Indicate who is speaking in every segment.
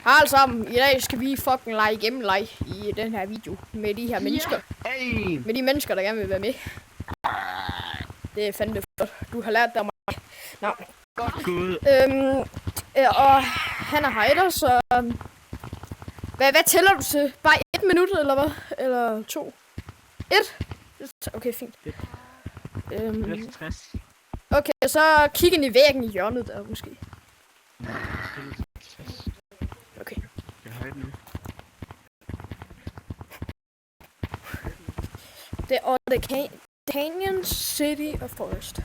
Speaker 1: Hej sammen, i dag skal vi fucking lege gameplay i den her video med de her mennesker.
Speaker 2: Hey.
Speaker 1: Med de mennesker, der gerne vil være med. Det er fandme flot. Du har lært dig mig. Nå. Og han er hider, så... Hvad tæller du til? Bare 1 minut, eller hvad? Eller 2? 1? Okay, fint. Okay, så kig ind i væggen i hjørnet der, måske. Okay. Det er the Canyon City of Forest.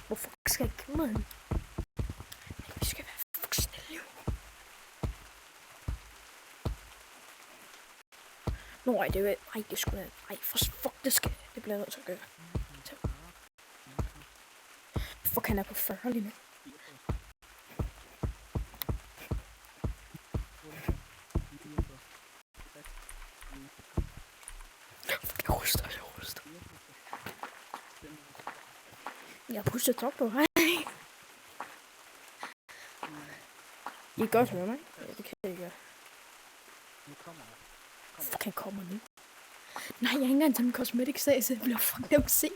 Speaker 1: Hvorfor skal jeg ikke med? Vi skal være fuck stille, jo. Nå, det er... Ej, det skulle jeg... Ej, for fuck, det skal... Det bliver jeg nødt til at gøre. Fuck, han er på 40 lige nu. Jeg ryster. Jeg har pushet op på, hej. I kan godt høre mig. Ja, det kan jeg gøre. Fuck, han kommer nu. Nej, jeg har ikke engang taget min cosmetics af, så jeg bliver fucking nemt set.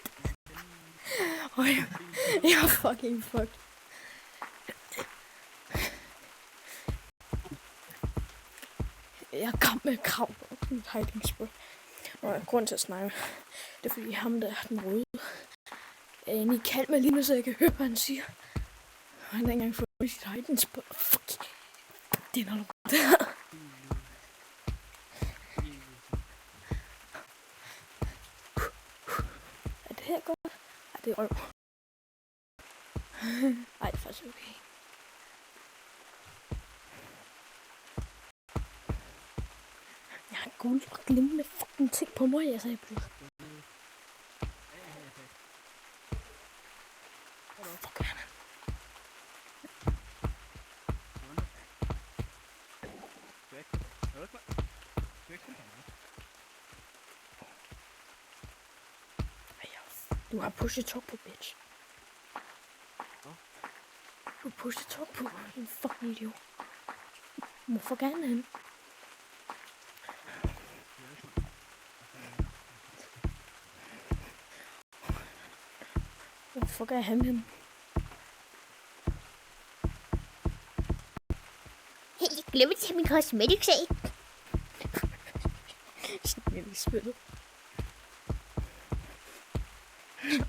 Speaker 1: Jeg er fucking fucked. Jeg er gammel med krav op mit hiding spot. Og grund til at snakke, det er fordi ham der er den røde. I kald mig lige nu, så jeg kan høre, hvad han siger. Og han har ikke engang fået sit hiding spot. Fuck. Det er noget der. Er det her godt? Ej, det er røv. Ej, det er faktisk okay. Jeg har en god glimrende fucking ting på mig, jeg sagde på det. Fuck, han er. Du har pushet top på, bitch. Du har pushet top på, din fucking idiot. Hvorfor gerne han? Hvorfor gør han hen?
Speaker 3: Hey, jeg glemte at tage min cosmetics af.
Speaker 1: Sådan er det spillet.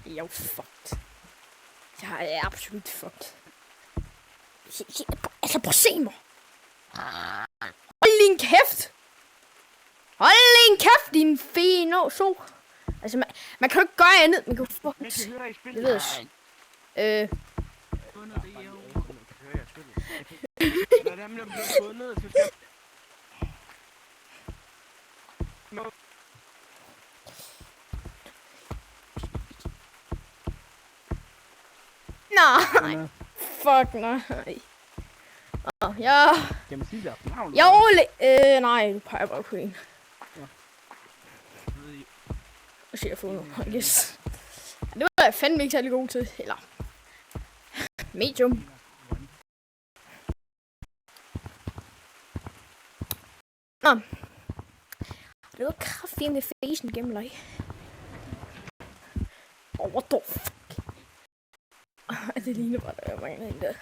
Speaker 1: Jeg er fucked. Jeg er absolut fucked. Altså, prøv at se mig. Hold din kæft. Hold din kæft, din fene så. Altså, man kan jo ikke gøre andet. Man kan jo fucking... Det ved jeg. Nej. Fuck nej. Ja. Jeg overlever. Nej, du peger bare på en. Og se, jeg får noget. Yes. Det var jeg fandme ikke særlig god til. Eller... Medium. Nå. Det var kraftigt med facen gennem leg. What the fuck? Det ligner bare, der er mange en der.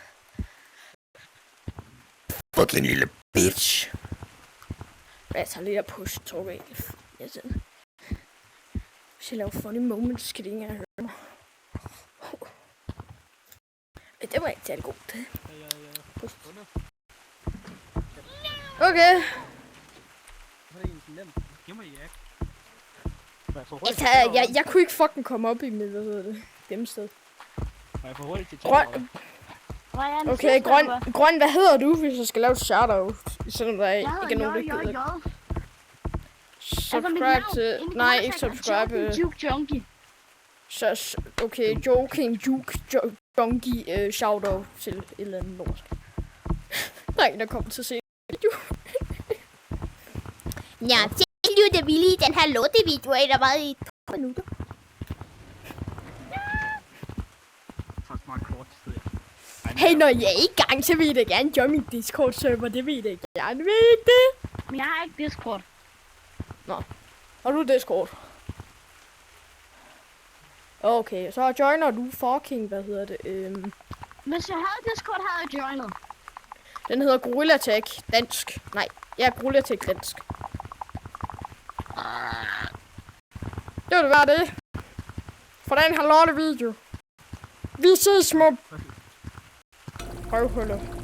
Speaker 1: Fucking lille bitch. Jeg tager lidt af push-talk af. Hvis jeg laver funny moments, skal det ikke engang høre mig. Det var jeg ikke særlig god til. Okay. Jeg kunne ikke fucking komme op i mit, hvad hedder det, gemmested. Grøn. Okay, grøn, hvad hedder du, hvis jeg skal lave et shoutout? Selvom der ikke er nogen, der gider. Subscribe til... Nej, ikke subscribe. Så, okay, Joking Juke Junkie shoutout til et eller andet lort. Der er en, der kommer til at se video.
Speaker 3: Ja, det er jo det vilde i den her lortevideo, der var i 2 minutter.
Speaker 1: Hey, når jeg er i gang, så vil I da gerne join min Discord-server. Det vil I da gerne, vil I ikke det?
Speaker 2: Men jeg har ikke Discord.
Speaker 1: Nå, har du Discord? Okay, så joiner du fucking, hvad hedder det?
Speaker 2: Hvis jeg havde Discord, havde jeg joinet.
Speaker 1: Den hedder Gorilla Tech dansk. Nej, ja, Gorilla Tech dansk. Det vil være det. For den her lorte video. Vi ses, små røvhuller.